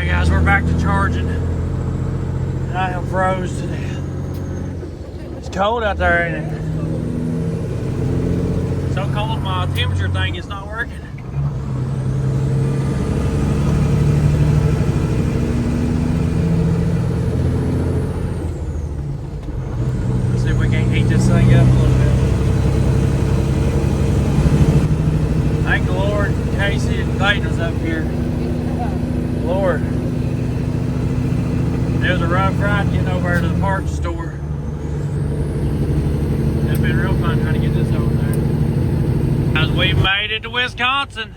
Alright guys, we're back to charging. I am froze to death. It's cold out there, ain't it? So cold my temperature thing is not working. Let's see if we can't heat this thing up a little bit. Thank the Lord, Casey and Clayton was up here. Lord. It was a rough ride getting over to the parts store. It's been real fun trying to get this over there. As we made it to Wisconsin.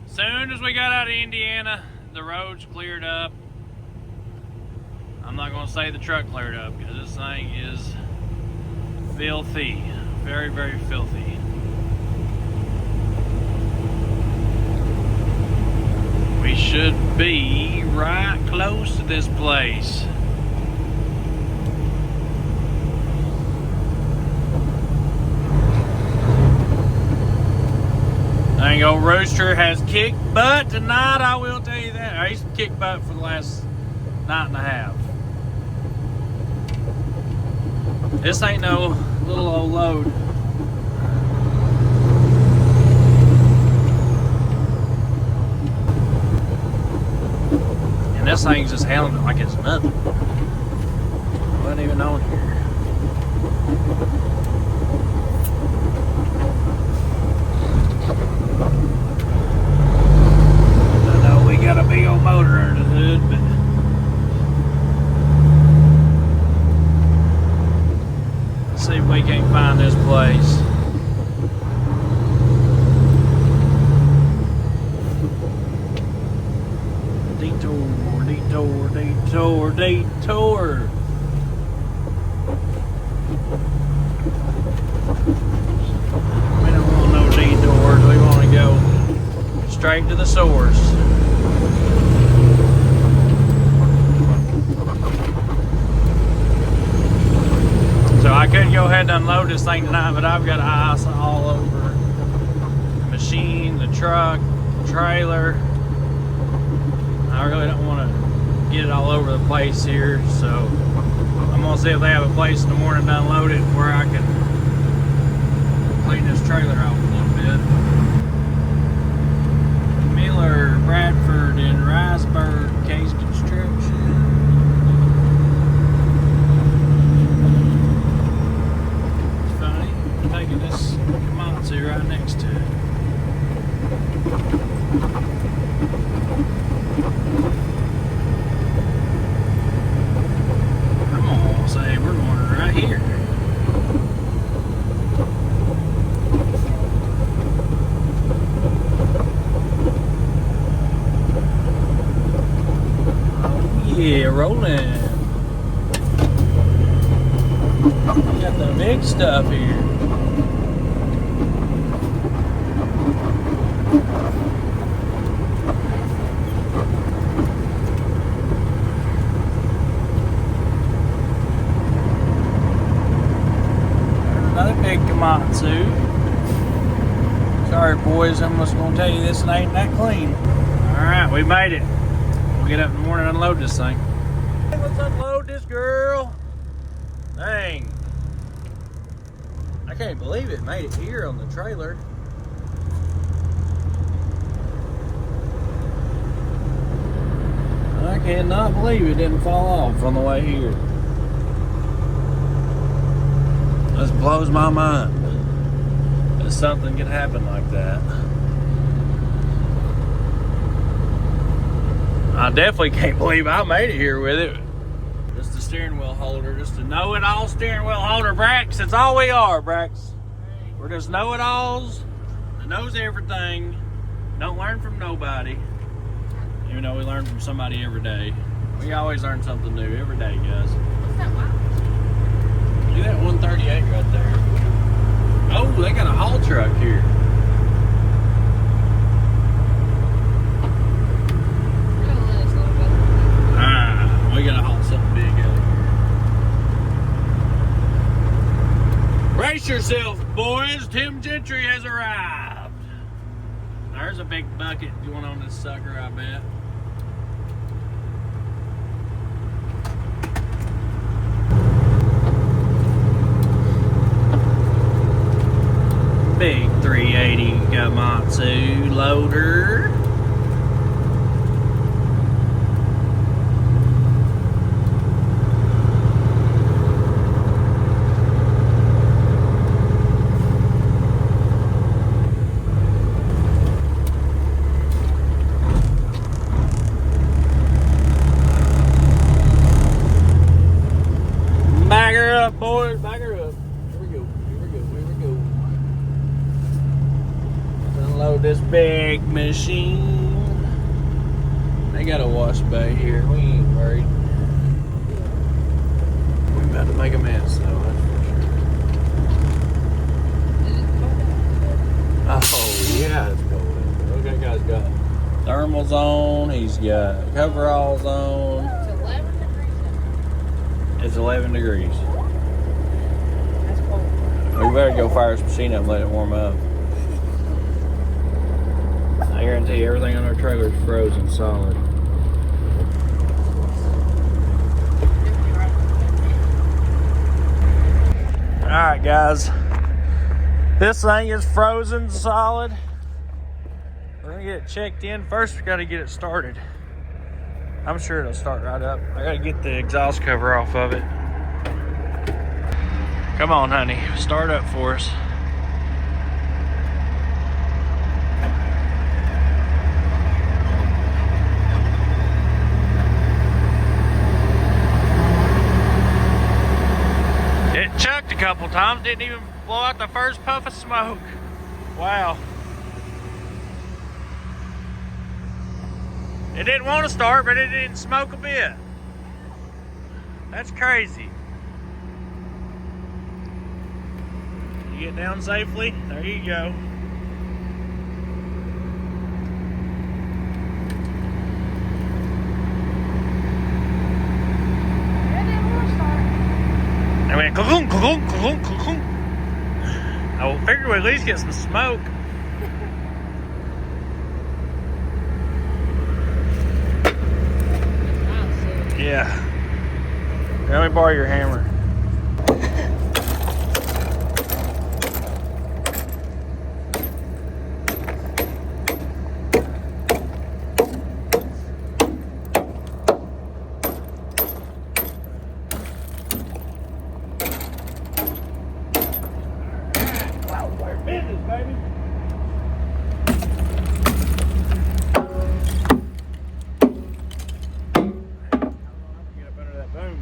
Soon as we got out of Indiana, the roads cleared up. I'm not going to say the truck cleared up because this thing is filthy. Very, very filthy. We should be right close to this place. Dang old Rooster has kicked butt tonight, I will tell you that. He's kicked butt for the last night and a half. This ain't no little old load. And this thing's just handling it like it's nothing. Wasn't even on here. I know we got a big old motor under the hood, but let's see if we can't find this place. Detour. We don't want no detours. We want to go straight to the source. So I could go ahead and unload this thing tonight, but I've got ice all over the machine, the truck, the trailer. I really don't want to get it all over the place here, so I'm gonna see if they have a place in the morning to unload it where I can clean this trailer off a little bit. Miller, Bradford, and Riceburg Case Construction. It's funny, I'm taking this Komatsu right next to it. Say we're going right here. Oh yeah, rolling. We got the big stuff here. Big Komatsu. Sorry boys, I'm just gonna tell you this ain't that clean. Alright, we made it. We'll get up in the morning and unload this thing. Hey, let's unload this girl. Dang. I can't believe it made it here on the trailer. I cannot believe it didn't fall off on the way here. This blows my mind that something could happen like that. I definitely can't believe I made it here with it. Just a steering wheel holder, just a know-it-all steering wheel holder, Brax. That's all we are, Brax. We're just know-it-alls that knows everything. Don't learn from nobody. Even though we learn from somebody every day. We always learn something new every day, guys. What's that wow? Look at that 138 right there. Oh, they got a haul truck here. Ah, we gotta haul something big out of here. Brace yourself, boys. Tim Gentry has arrived. There's a big bucket going on this sucker, I bet. Daihatsu loader. Back her up, boys. Back her up. Here we go. Here we go. Here we go. Let's unload this big machine. They got a wash bay here. We ain't worried. We're about to make a mess, though. That's for sure. Oh, yeah, it's cold. Look, that guy's got thermals on. He's got coveralls on. It's 11 degrees. That's cold. We better go fire this machine up and let it warm up. I guarantee you everything on our trailer is frozen solid. Alright guys, this thing is frozen solid. We're gonna get it checked in. First we gotta get it started. I'm sure it'll start right up. I gotta get the exhaust cover off of it. Come on, honey, start up for us. It chucked a couple times, didn't even blow out the first puff of smoke. Wow. It didn't want to start, but it didn't smoke a bit. That's crazy. You get down safely? There you go. It didn't want to start. I went ka-boom, ka-boom, ka-boom, ka-boom. I figured we'd at least get some smoke. Yeah. Let me borrow your hammer. Business, baby. Get up under that boom.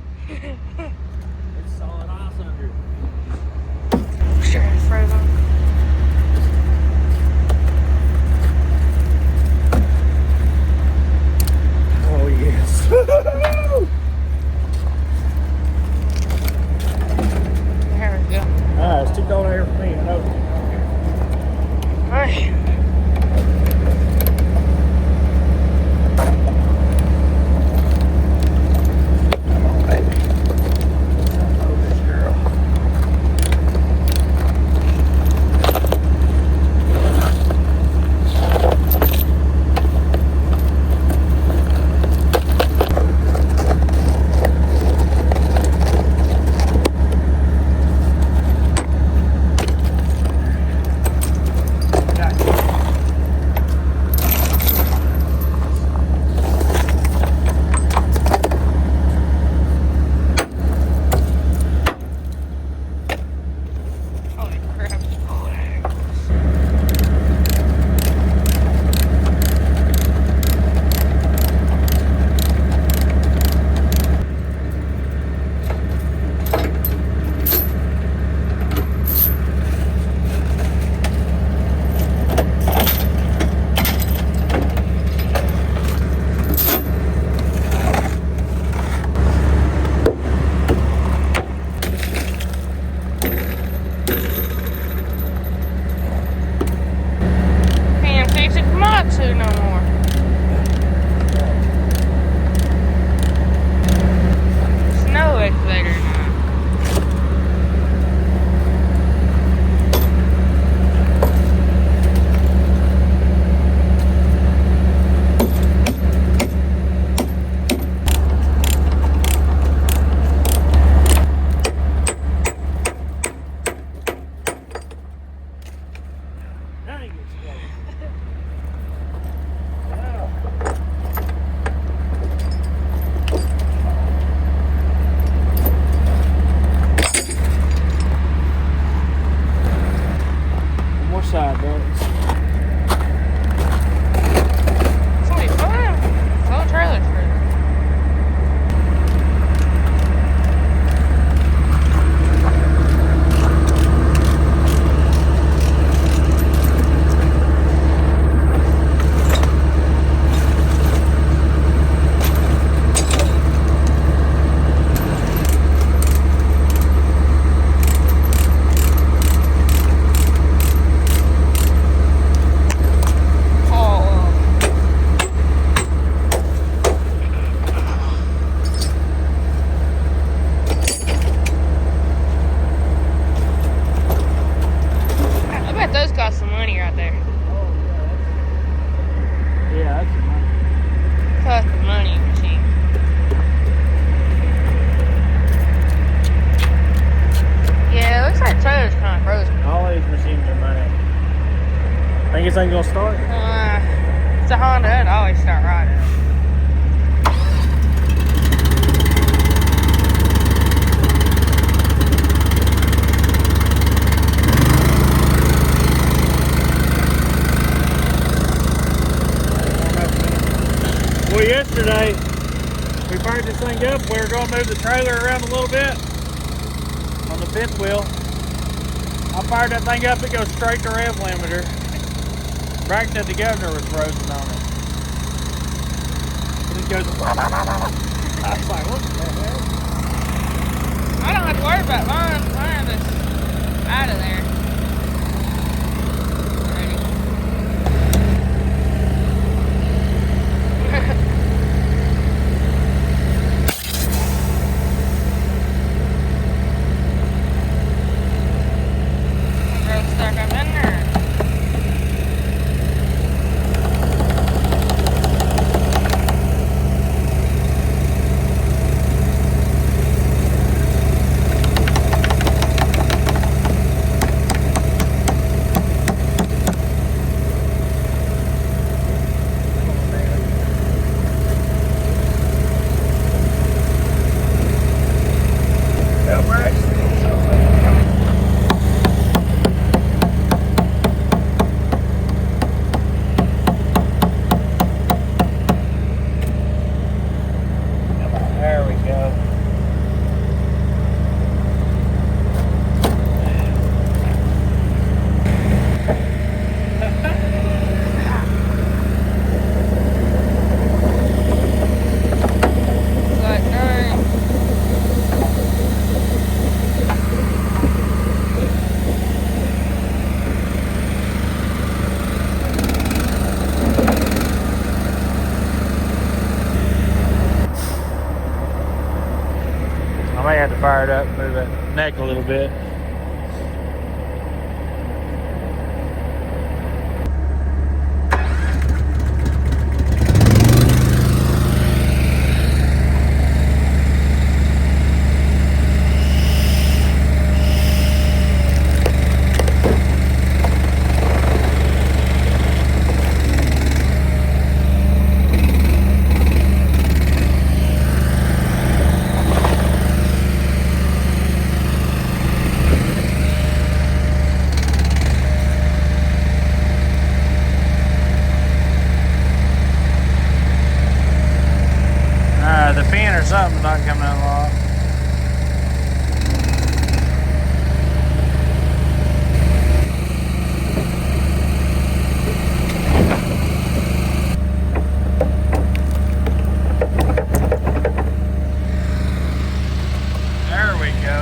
thing gonna start? It's a Honda, it'd always start right up. Well, yesterday we fired this thing up. We were going to move the trailer around a little bit on the fifth wheel. I fired that thing up, it goes straight to rev limiter. Brack said the governor was frozen on it. And it goes, I was like, what the hell? I don't have to worry about mine. Mine is out of there. I may have to fire it up, move that neck a little bit. The pin or something's not coming out lock. There we go.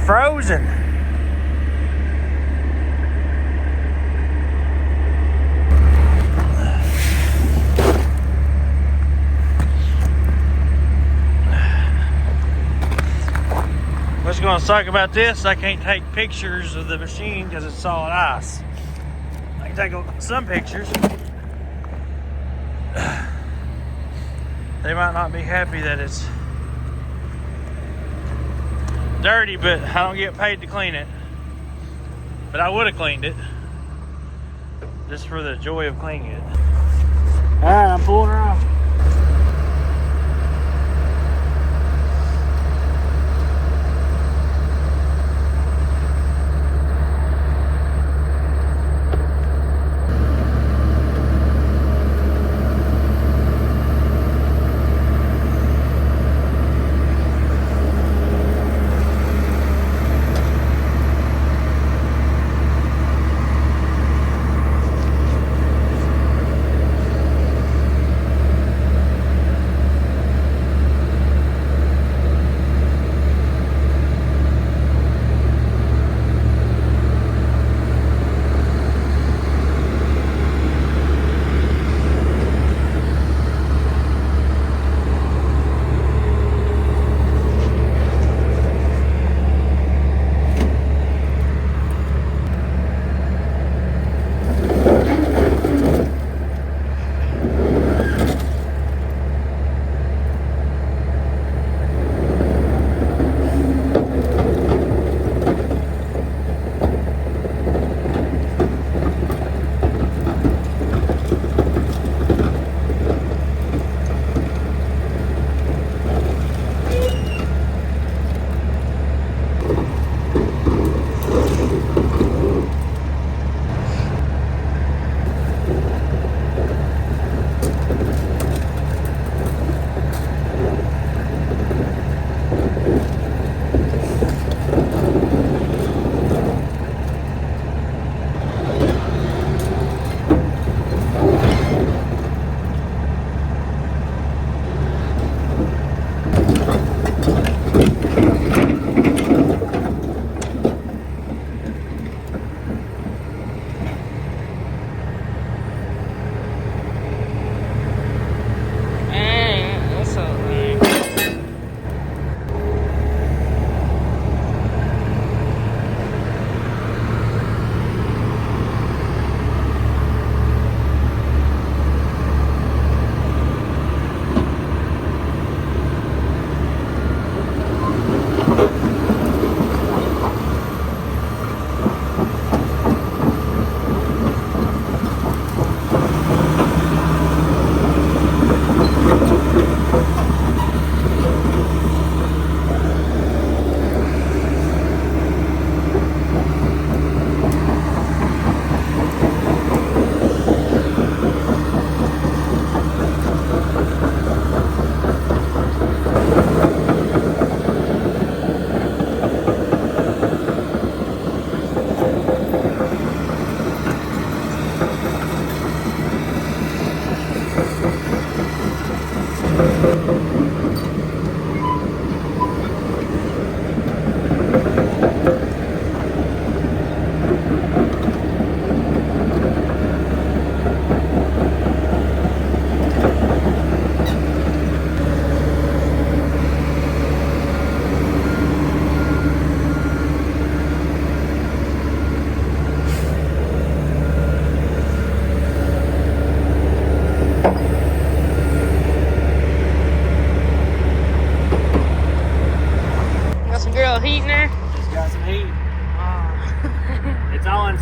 Frozen. What's going to suck about this, I can't take pictures of the machine because it's solid ice. I can take some pictures. They might not be happy that it's dirty, but I don't get paid to clean it. But I would have cleaned it just for the joy of cleaning it. All right, I'm pulling her off.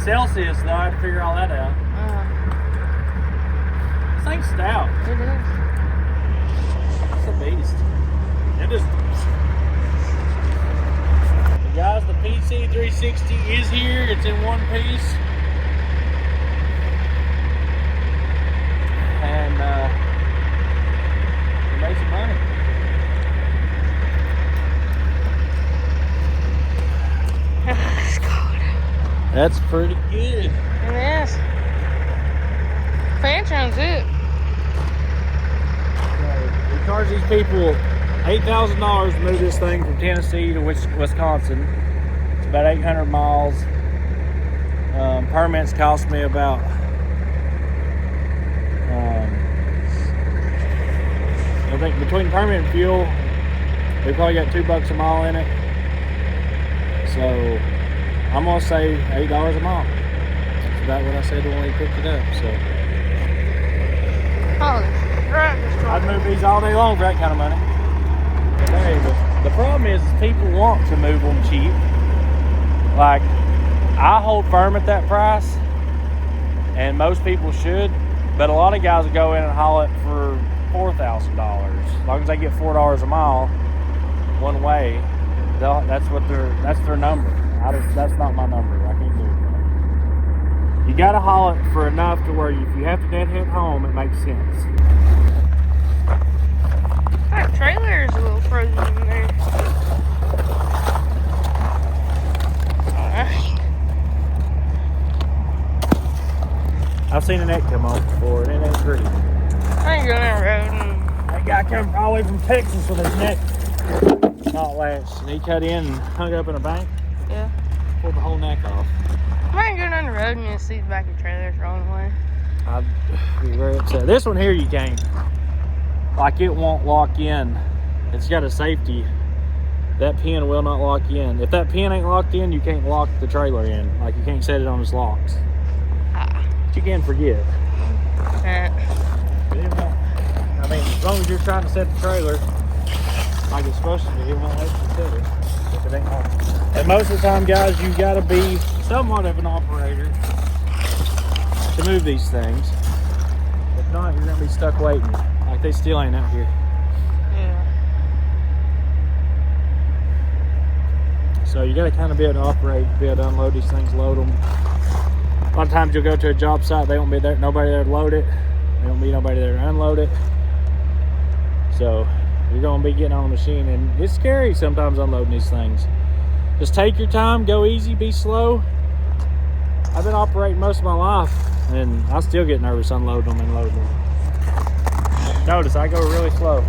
Celsius though, I had to figure all that out. This thing's stout. It is. It's a beast. It just. So guys, the PC 360 is here. It's in one piece. And we made some money. It's cold. That's pretty good. It is. Fan sounds it. We charge these people $8,000 to move this thing from Tennessee to Wisconsin. It's about 800 miles. Permits cost me about I think between permit and fuel, we probably got $2 a mile in it. So I'm gonna save $8 a mile. That's about what I said when we picked it up. So I'd move these all day long for that kind of money. But hey, the problem is people want to move them cheap. Like, I hold firm at that price, and most people should, but a lot of guys will go in and haul it for $4,000. As long as they get $4 a mile one way, that's their number. That's not my number. I can't do it. You gotta haul it for enough to where if you have to deadhead home, it makes sense. That trailer is a little frozen in there. I've seen a neck come off before, and it ain't pretty. I ain't going that road. That guy come all the way from Texas with his neck not latched, and he cut in and hung up in a bank. Yeah. Pulled the whole neck off. I ain't going on the road and you see the back of the trailer the wrong way. I'd be very upset. This one here you can't. Like, it won't lock in. It's got a safety. That pin will not lock in. If that pin ain't locked in, you can't lock the trailer in. Like, you can't set it on its locks. But you can forget. I mean, as long as you're trying to set the trailer like it's supposed to be, it won't let you set it if it ain't locked. And most of the time, guys, you gotta be somewhat of an operator to move these things. If not, you're gonna be stuck waiting. Like, they still ain't out here. Yeah. So you gotta kind of be able to operate, be able to unload these things, load them. A lot of times you'll go to a job site, they won't be there, nobody there to load it. There won't be nobody there to unload it. So you're gonna be getting on a machine, and it's scary sometimes unloading these things. Just take your time, go easy, be slow. I've been operating most of my life, and I still get nervous unloading them and loading them. Notice I go really slow.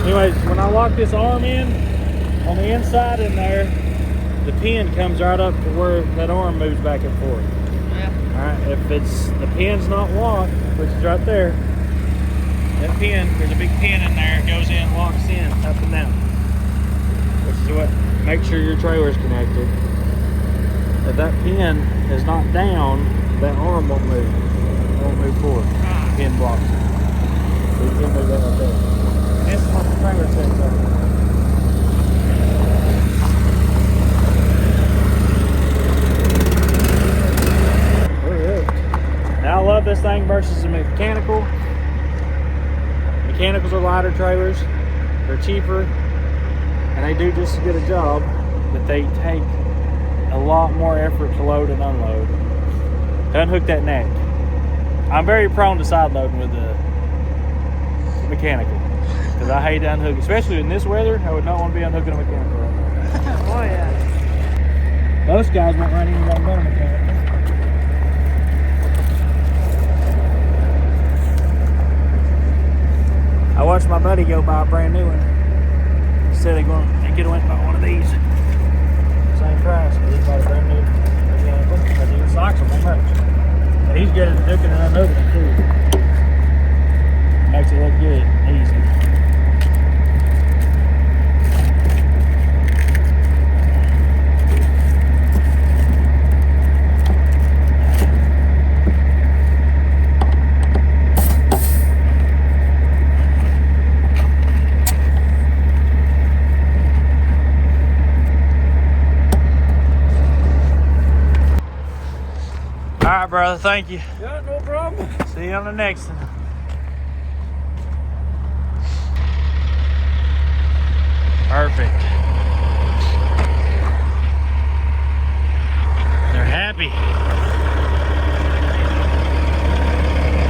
Anyways, when I lock this arm in, on the inside in there, the pin comes right up to where that arm moves back and forth. Yeah. Alright, if the pin's not locked, which is right there, that pin, there's a big pin in there, it goes in, locks in, up and down. Which is what makes sure your trailer's connected. If that pin is not down, that arm won't move. It won't move forward. The pin blocks it. So you can't move that right there. That's what the trailer sets up. Now I love this thing versus the mechanical. Mechanicals are lighter trailers. They're cheaper. And they do just as good a job, but they take a lot more effort to load and unload. To unhook that neck. I'm very prone to side loading with the mechanical. Because I hate to unhook, especially in this weather. I would not want to be unhooking a mechanical right now. Oh yeah. Most guys won't run anything but a mechanical. I watched my buddy go buy a brand new one. He said he could have went and bought one of these. Same price, but he bought a brand new mechanical. But he socks them that much. And he's good at hooking and unhooking them too. Makes it look good, easy. All right, brother, thank you. Yeah, no problem. See you on the next one. Perfect. They're happy.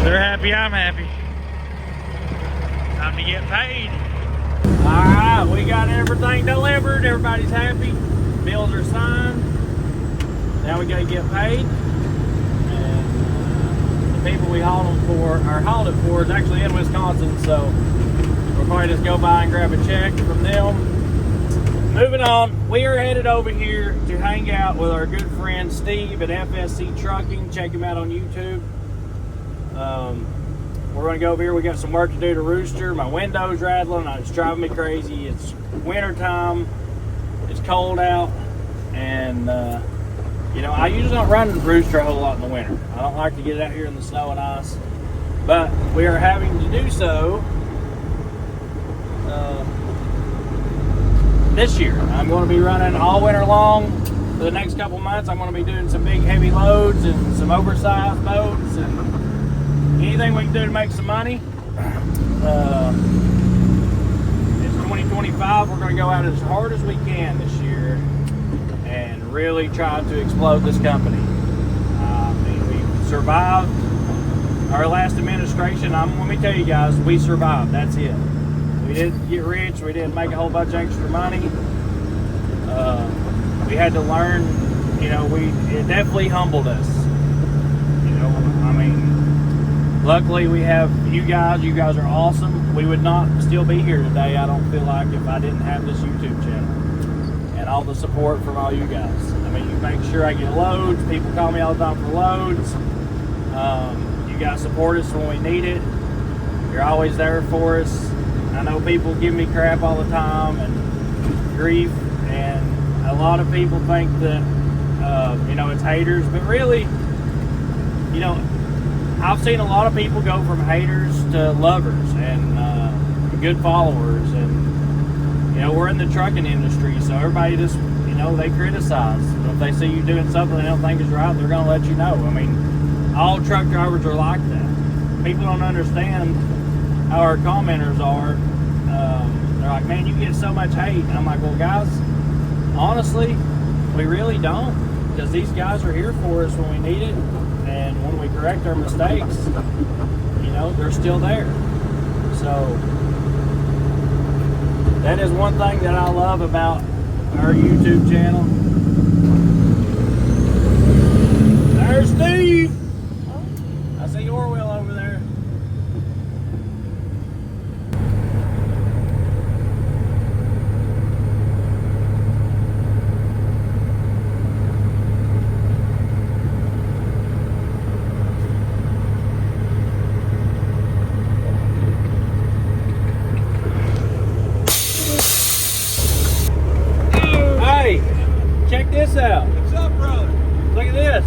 They're happy, I'm happy. Time to get paid. All right, we got everything delivered. Everybody's happy. Bills are signed. Now we gotta get paid. People we hauled it for is actually in Wisconsin, so we'll probably just go by and grab a check from them. Moving on, we are headed over here to hang out with our good friend Steve at FSC Trucking. Check him out on YouTube. We're going to go over here. We got some work to do to Rooster. My window's rattling. It's driving me crazy. It's winter time. It's cold out, and you know, I usually don't run the Rooster a whole lot in the winter. I don't like to get out here in the snow and ice. But we are having to do so this year. I'm going to be running all winter long for the next couple months. I'm going to be doing some big heavy loads and some oversized boats and anything we can do to make some money. It's 2025. We're going to go out as hard as we can this year and really try to explode this company. I mean, we survived our last administration. Let me tell you guys, we survived. That's it. We didn't get rich. We didn't make a whole bunch of extra money. We had to learn. You know, it definitely humbled us. You know, I mean, luckily we have you guys. You guys are awesome. We would not still be here today, I don't feel like, if I didn't have this YouTube channel and all the support from all you guys. I mean, you make sure I get loads. People call me all the time for loads. You guys support us when we need it. You're always there for us. I know people give me crap all the time and grief, and a lot of people think that you know, it's haters, but really, you know, I've seen a lot of people go from haters to lovers and good followers, and you know, we're in the trucking industry, so everybody just, you know, they criticize. If they see you doing something they don't think is right, they're gonna let you know. I mean, all truck drivers are like that. People don't understand how our commenters are. They're like, man, you get so much hate. And I'm like, well, guys, honestly, we really don't, because these guys are here for us when we need it, and when we correct our mistakes, you know, they're still there. So that is one thing that I love about our YouTube channel. There's Steve. I see Orwell over there. Check this out. What's up, brother? Look at this.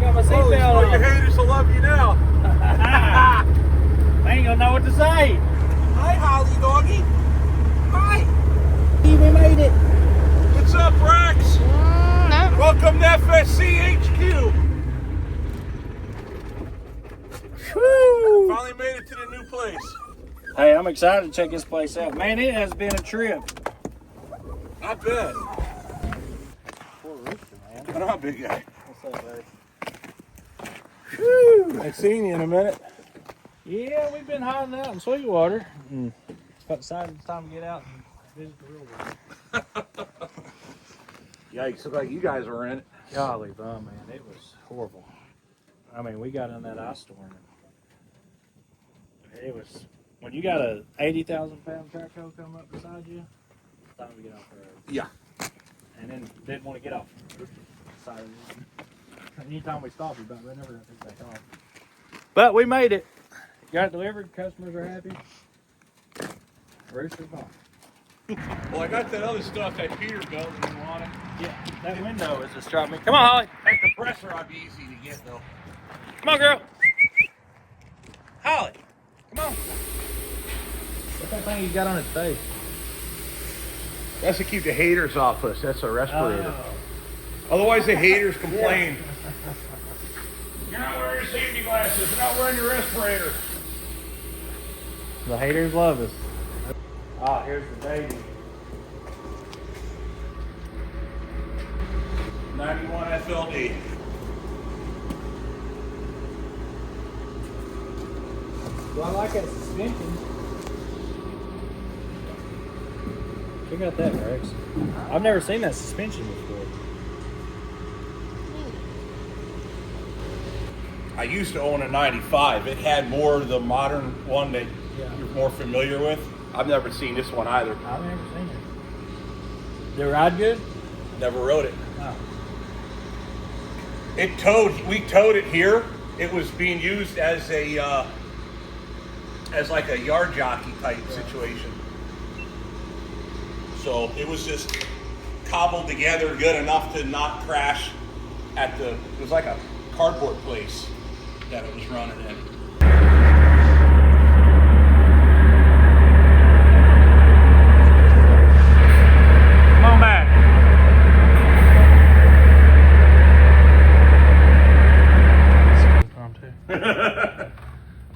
Got my Holy seatbelt smoke, on. your haters will love you now. I ain't gonna know what to say. Hi, Holly Doggy. Hi. We made it. What's up, Rex? No. Welcome to FSC HQ. Woo. Finally made it to the new place. Hey, I'm excited to check this place out. Man, it has been a trip. I bet. Poor Rooster, man. What up, big guy? What's up, buddy? Whew. I've seen you in a minute. Yeah, we've been hiding out in Sweetwater. But decided it's time to get out and visit the real world. Yikes! Look like you guys were in it. Golly, man, it was horrible. I mean, we got in that ice storm. It was when you got a 80,000-pound trackhoe come up beside you. It's time to get off the road. Yeah. And then didn't want to get off. So anytime we stopped, we about never got picked back off. But we made it. Got it delivered. Customers are happy. Rooster's fine. Well, I got that other stuff that Peter built and you want it. Yeah, that window is just dropping me. Come on, Holly. That compressor ought to be easy to get though. Come on, girl. Holly, come on. What's that thing you got on its face? That's to keep the haters off us. That's a respirator. Oh. Otherwise, the haters complain. You're not wearing your safety glasses. You're not wearing your respirator. The haters love us. Ah, here's the baby. 91 FLD. Well, I like that suspension. Check out that, Rex. I've never seen that suspension before. I used to own a 95. It had more of the modern one that you're more familiar with. I've never seen this one either. I've never seen it. Did it ride good? Never rode it. Oh. We towed it here. It was being used as a as like a yard jockey type situation. So it was just cobbled together good enough to not crash at it was like a cardboard place that it was running in. Come on back.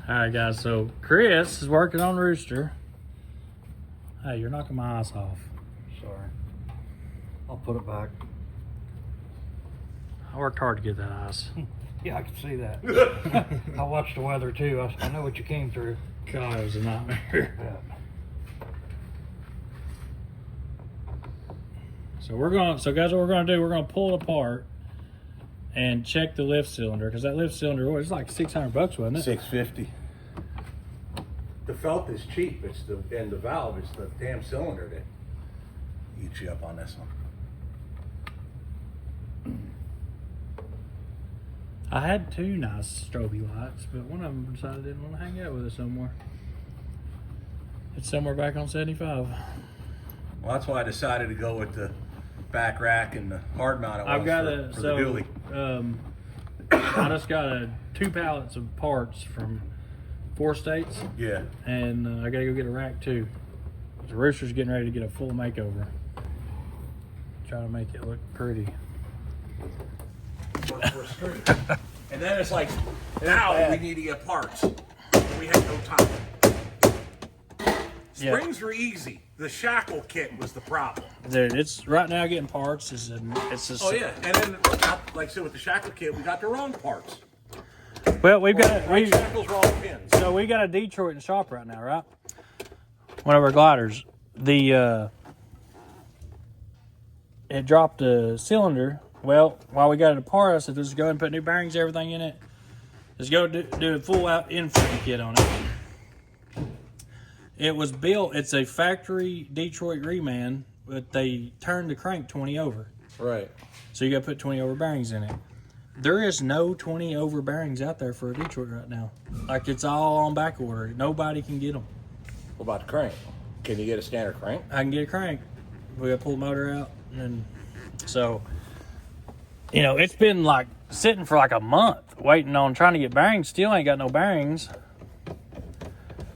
All right, guys. So Chris is working on Rooster. Hey, you're knocking my eyes off. Sorry. I'll put it back. I worked hard to get that ice. Yeah, I can see that. I watched the weather too. I know what you came through. God, it was a nightmare. Yeah. So guys, what we're gonna do? We're gonna pull it apart and check the lift cylinder because that lift cylinder, it's like $600, wasn't it? $650. The felt is cheap. It's the valve. It's the damn cylinder that eats you up on this one. I had two nice strobe lights, but one of them decided they didn't want to hang out with us no more. It's somewhere back on 75. Well, that's why I decided to go with the back rack and the hard mount. I've got for the dually. I just got 2 pallets of parts from 4 states. Yeah. And I gotta go get a rack too. The Rooster's getting ready to get a full makeover. Try to make it look pretty. And then it's like, now we need to get parts. We had no time. Springs were easy. The shackle kit was the problem. Dude, it's right now getting parts. It's just. Oh yeah, and then like I said with the shackle kit, we got the wrong parts. Well, we've got shackles, wrong pins. So we got a Detroit in the shop right now, right? One of our gliders. It dropped a cylinder. Well, while we got it apart, I said, let's go ahead and put new bearings, everything in it. Let's go do a full out in-frame kit on it. It was built, it's a factory Detroit reman, but they turned the crank 20 over. Right. So you got to put 20 over bearings in it. There is no 20 over bearings out there for a Detroit right now. Like, it's all on back order. Nobody can get them. What about the crank? Can you get a standard crank? I can get a crank. We got to pull the motor out. And so, you know, it's been like sitting for like a month waiting on trying to get bearings. Still ain't got no bearings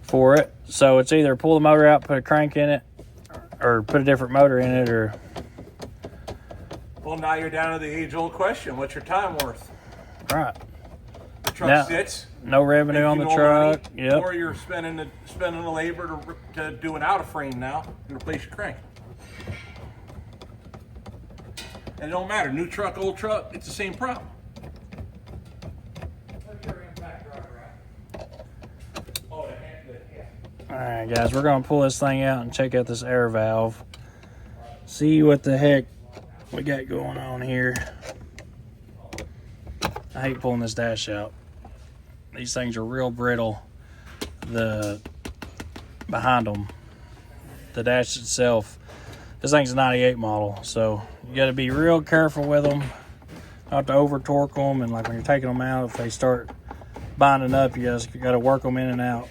for it. So it's either pull the motor out, put a crank in it, or put a different motor in it, or... Well, now you're down to the age-old question. What's your time worth? Right. The truck Now, sits. No revenue on the truck. Yep. Or you're spending the labor to do an out-of-frame now and replace your crank. And it don't matter. New truck, old truck, it's the same problem. Alright guys, we're gonna pull this thing out and check out this air valve. See what the heck we got going on here. I hate pulling this dash out. These things are real brittle. Behind them, the dash itself, this thing's a 98 model, so you got to be real careful with them, not to over torque them, and like when you're taking them out, if they start binding up, you just got to work them in and out.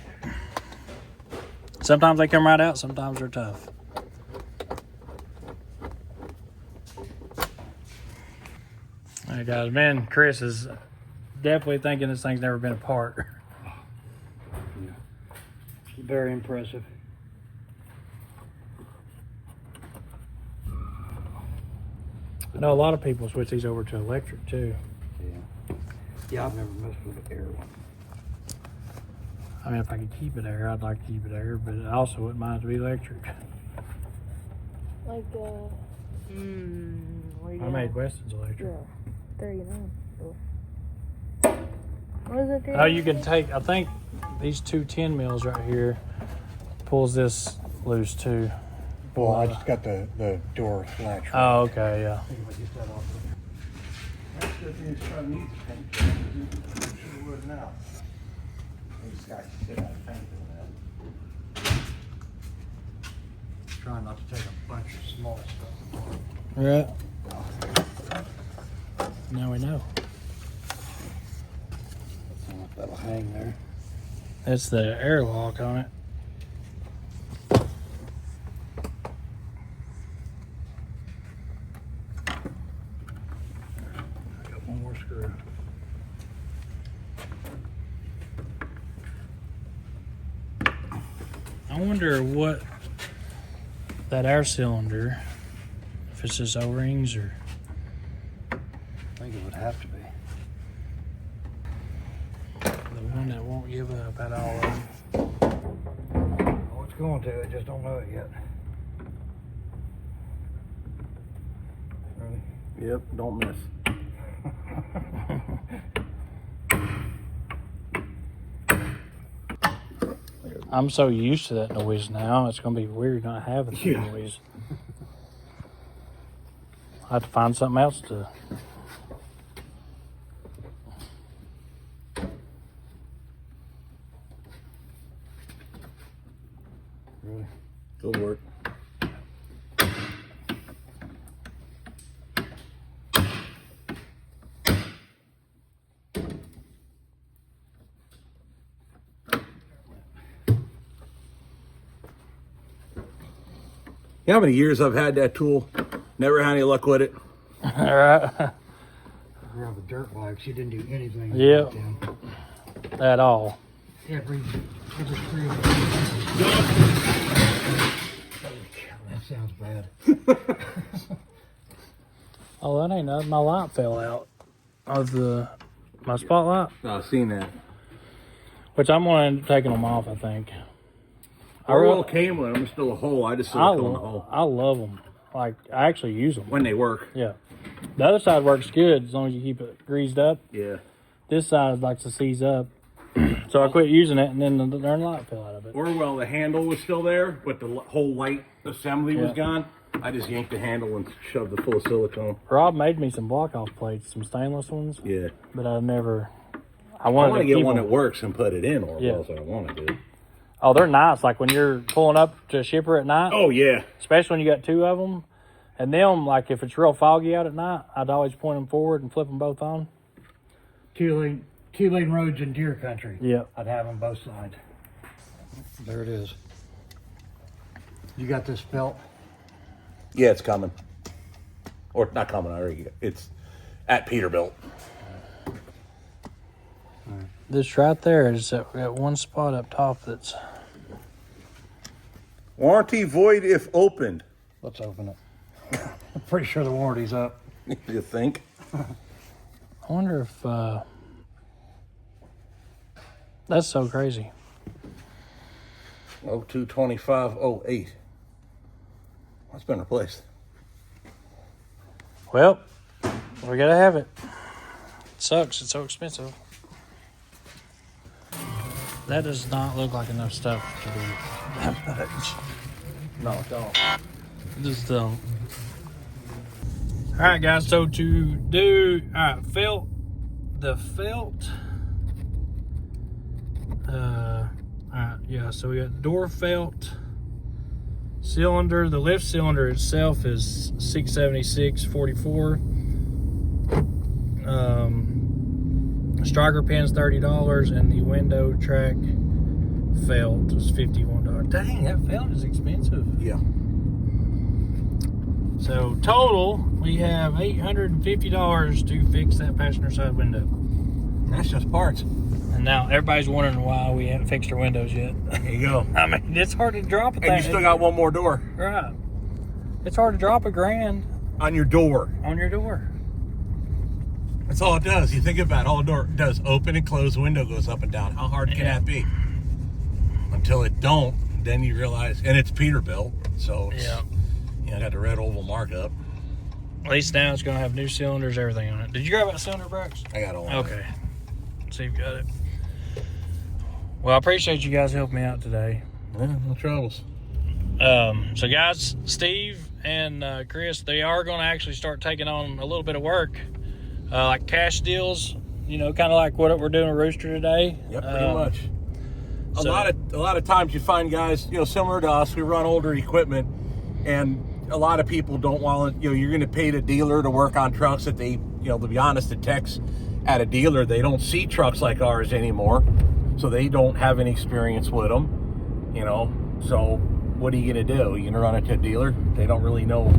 Sometimes they come right out, sometimes they're tough. All right guys, man, Chris is definitely thinking this thing's never been apart. Very impressive. I know a lot of people switch these over to electric too. Yeah, I've never messed with the air one. I mean, if I could keep it air, I'd like to keep it air, but I also wouldn't mind to be electric. Like, where you I made Weston's electric. Yeah, 39. What is it? Oh, you can take, I think these two 10 mils right here pulls this loose too. Well, I just got the door latch. Oh, okay, yeah. Trying not to take a bunch of small stuff. Right. Now we know. That'll hang there. That's the airlock on it. I got one more screw. I wonder what that air cylinder, if it's just O-rings or... I think it would have to be. The one that won't give up at all. Oh, it's going to. I just don't know it yet. Ready? Yep, don't miss. I'm so used to that noise now, it's going to be weird not having that noise. I have to find something else to... Really? Good work. You know how many years I've had that tool? Never had any luck with it. All right. Grab a dirt bike. She didn't do anything. Yep. At all. Every screw. That sounds bad. Oh, that ain't nothing. My light fell out of my spotlight, I've seen that. which I'm going to end up taking them off, I think. All came with them. Still a hole. I just silicone the hole. I love them. Like, I actually use them. When they work. Yeah. The other side works good as long as you keep it greased up. Yeah. This side likes to seize up. So I quit using it, and then the darn light fell out of it. Or, well, the handle was still there, but the whole light assembly was gone. I just yanked the handle and shoved it full of silicone. Rob made me some block-off plates, some stainless ones. Yeah. But I never... I want to get keep one them. that works and put it in, or Yeah. else I want to do. Oh, they're nice. Like when you're pulling up to a shipper at night. Oh, yeah. Especially when you got two of them. And them, like if it's real foggy out at night, I'd always point them forward and flip them both on. Two lane roads in deer country. Yeah. I'd have them both sides. There it is. You got this belt? Yeah, it's coming. Or not coming, I already it's at Peterbilt. This right there is that one spot up top that's... Warranty void if opened. Let's open it. I'm pretty sure the warranty's up. You think? I wonder if... That's so crazy. 022508. It's been replaced. Well, we gotta have it. It sucks. It's so expensive. That does not look like enough stuff to be that much. No, don't. Just don't. All right, guys. So to do felt. All right, yeah. So we got door felt cylinder. The lift cylinder itself is $676.44. Striker pin's $30, and the window track felt is $51. Dang, that felt is expensive. Yeah. So total, we have $850 to fix that passenger side window. That's just parts. And now everybody's wondering why we haven't fixed our windows yet. There you go. I mean, it's hard to drop a thing. And you still got one more door. Right. It's hard to drop $1,000 On your door. on your door. That's all it does. You think about it, all the door does open and close, the window goes up and down. How hard can that be? Until it don't, then you realize, and it's Peterbilt, so it's, you know, got the red oval markup. At least now it's going to have new cylinders, everything on it. Did you grab that cylinder, Brooks? I got all Okay. So you've got it. Well, I appreciate you guys helping me out today. Yeah, no troubles. So guys, Steve and Chris, they are going to actually start taking on a little bit of work, like cash deals, you know, kind of like what we're doing with Rooster today. Yep, pretty much. A so- lot of times you find guys, you know, similar to us, we run older equipment, and a lot of people don't want, you know, you're going to pay the dealer to work on trucks that they, you know, to be honest, the techs at a dealer, they don't see trucks like ours anymore, so they don't have any experience with them, you know. So what are you going to do? You're going to run it to a dealer? They don't really know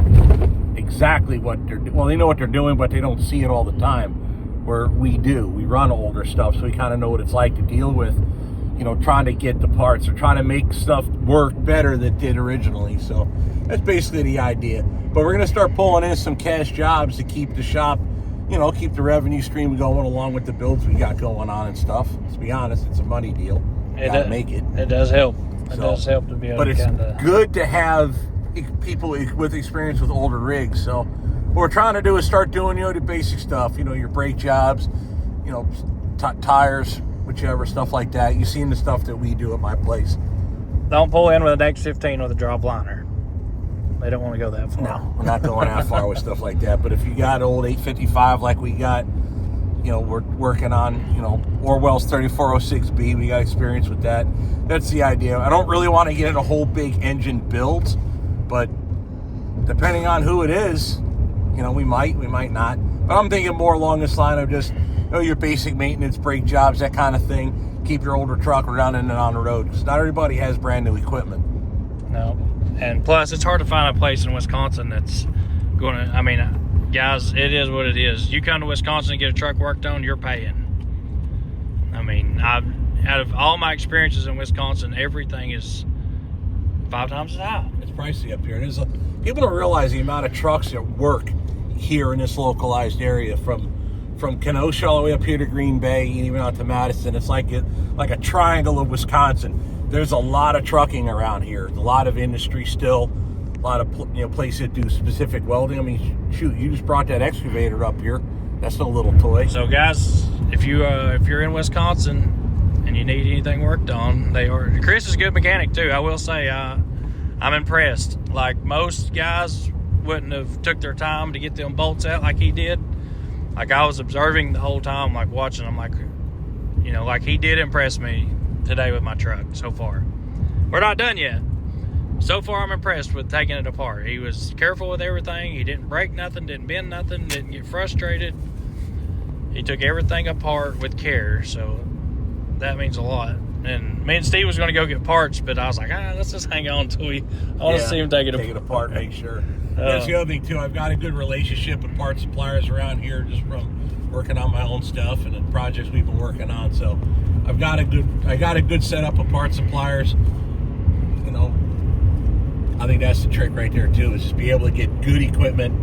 exactly what they're doing. Well, they know what they're doing, but they don't see it all the time, where we do. We run older stuff, so we kind of know what it's like to deal with, you know, trying to get the parts or trying to make stuff work better than it did originally. So that's basically the idea. But we're going to start pulling in some cash jobs to keep the shop, you know, keep the revenue stream going along with the builds we got going on and stuff. Let's be honest, it's a money deal. You gotta make it. It does help. It does help to be able but to it's kinda... good to have people with experience with older rigs. So what we're trying to do is start doing, you know, the basic stuff, you know, your brake jobs, you know, tires, whichever, stuff like that. You've seen the stuff that we do at my place. Don't pull in with an X15 with a drop liner. They don't want to go that far. No, we're not going that far with stuff like that. But if you got old 855 like we got, you know, we're working on, you know, Orwell's 3406B. We got experience with that. That's the idea. I don't really want to get into whole big engine builds, but depending on who it is, you know, we might not. But I'm thinking more along this line of just, you know, your basic maintenance, brake jobs, that kind of thing. Keep your older truck running and on the road, because not everybody has brand new equipment. No. And plus, it's hard to find a place in Wisconsin that's going to, I mean, guys, it is what it is. You come to Wisconsin and get a truck worked on, you're paying. I mean, out of all my experiences in Wisconsin, everything is 5 times as high. It's pricey up here. People don't realize the amount of trucks that work here in this localized area, from Kenosha all the way up here to Green Bay and even out to Madison. It's like a triangle of Wisconsin. There's a lot of trucking around here. A lot of industry still. A lot of, you know, places that do specific welding. I mean, shoot, you just brought that excavator up here. That's no little toy. So, guys, if you're in Wisconsin and you need anything worked on, Chris is a good mechanic too. I will say, I'm impressed. Like, most guys wouldn't have took their time to get them bolts out like he did. Like, I was observing the whole time, like watching him, like, you know, like he did impress me today with my truck so far. We're not done yet. So far, I'm impressed with taking it apart. He was careful with everything. He didn't break nothing, didn't bend nothing, didn't get frustrated. He took everything apart with care, so that means a lot. And me and Steve was going to go get parts, but I was like, let's just hang on until I want to see him take it apart. Make sure. That's the other thing too. I've got a good relationship with parts suppliers around here, just from working on my own stuff and the projects we've been working on. So I got a good setup of parts suppliers. You know, I think that's the trick right there too, is just be able to get good equipment.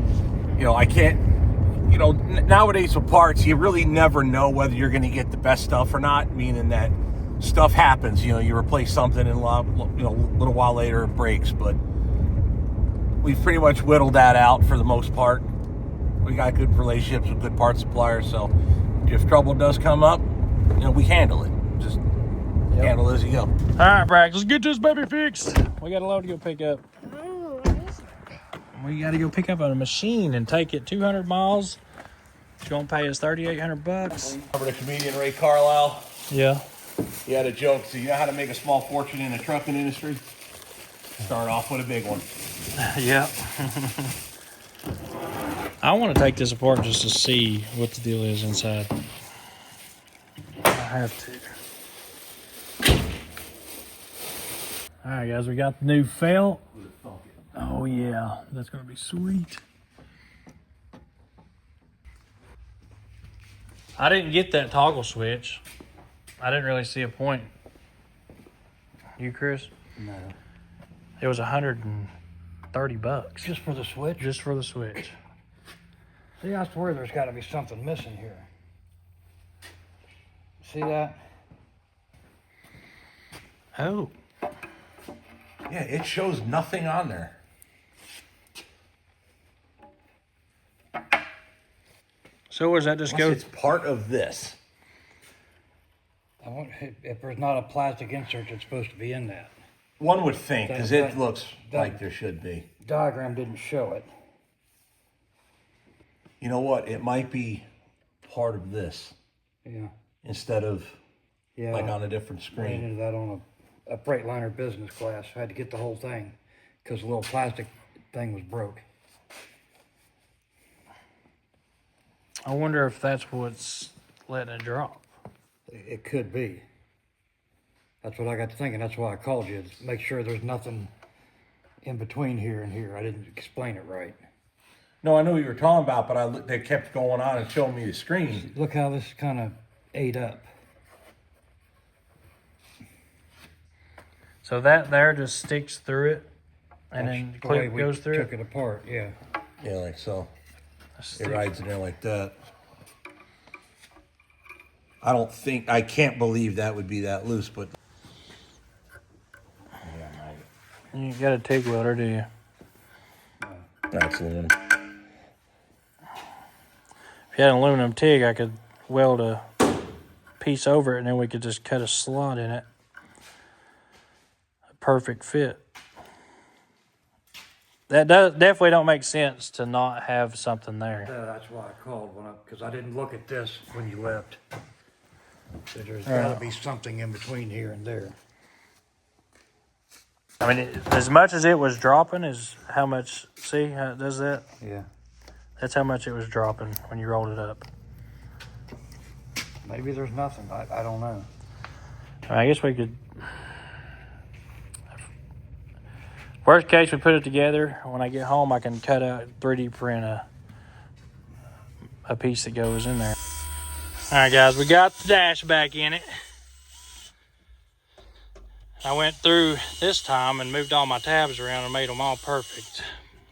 You know, I can't. You know, nowadays with parts, you really never know whether you're going to get the best stuff or not. Meaning that stuff happens. You know, you replace something and a little while later it breaks. But we've pretty much whittled that out for the most part. We got good relationships with good parts suppliers, so if trouble does come up, you know, we handle it. Just Handle as you go. All right, Bragg, let's get this baby fixed. We got a load to go pick up. We got to go pick up a machine and take it 200 miles. It's going to pay us $3,800. Remember the comedian Ray Carlisle? Yeah. He had a joke. So you know how to make a small fortune in the trucking industry? Start off with a big one. Yeah. I want to take this apart just to see what the deal is inside. I have to. All right, guys, we got the new felt. Oh, yeah. That's going to be sweet. I didn't get that toggle switch. I didn't really see a point. You, Chris? No. It was $130. Just for the switch? Just for the switch. See, I swear there's got to be something missing here. See that? Oh. Yeah, it shows nothing on there. So was that just go? It's part of this. I want, if there's not a plastic insert that's supposed to be in that. One would think, because it looks that- like there should be. Diagram didn't show it. You know what? It might be part of this Yeah. instead of Yeah. like on a different Ran screen. into that on a Freightliner business class. I had to get the whole thing because the little plastic thing was broke. I wonder if that's what's letting it drop. It could be. That's what I got to thinking. That's why I called you. To make sure there's nothing in between here and here. I didn't explain it right. No, I know what you were talking about, but they kept going on and showing me the screen. Look how this kind of ate up. So that there just sticks through it, and That's then the the way clip we goes through took it. it apart. Yeah. Yeah, like so. Stick- It rides in there like that. I can't believe that would be that loose, but You got a TIG welder, do you? that's aluminum. If you had an aluminum TIG, I could weld a piece over it, and then we could just cut a slot in it. A perfect fit. That definitely don't make sense to not have something there. That's why I called because I didn't look at this when you left. So there's got to be something in between here and there. I mean, as much as it was dropping is how much, see how it does that? Yeah. That's how much it was dropping when you rolled it up. Maybe there's nothing. I don't know. I guess we could, worst case, we put it together. When I get home, I can cut out, 3D print a piece that goes in there. All right, guys, we got the dash back in it. I went through this time and moved all my tabs around and made them all perfect.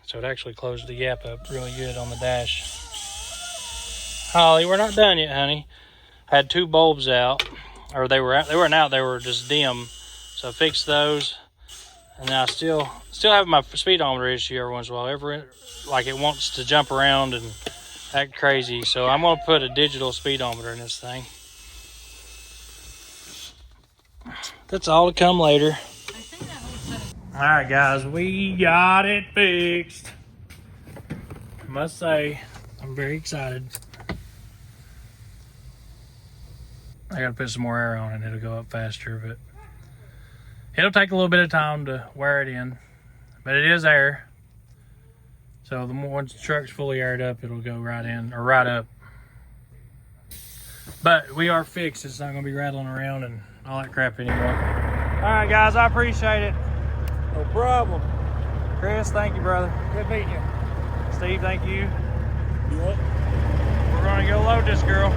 So it actually closed the gap up really good on the dash. Holly, we're not done yet, honey. I had 2 bulbs out, or they weren't out, they were just dim. So I fixed those. And now I still have my speedometer issue every once in a while. Like it wants to jump around and act crazy. So I'm gonna put a digital speedometer in this thing. That's all to come later. All right, guys, we got it fixed. I must say, I'm very excited. I gotta put some more air on it. It'll go up faster, but it'll take a little bit of time to wear it in. But it is air. So once the truck's fully aired up, it'll go right in, or right up. But we are fixed. It's not gonna be rattling around and all that crap anymore. All right, guys, I appreciate it. No problem. Chris, thank you, brother. Good meeting you. Steve, thank you. You what? We're gonna go load this girl.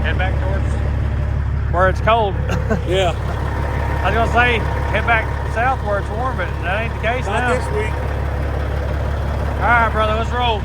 Head back towards where it's cold. Yeah. I was gonna say, head back south where it's warm, but that ain't the case now. Not this week. All right, brother, let's roll.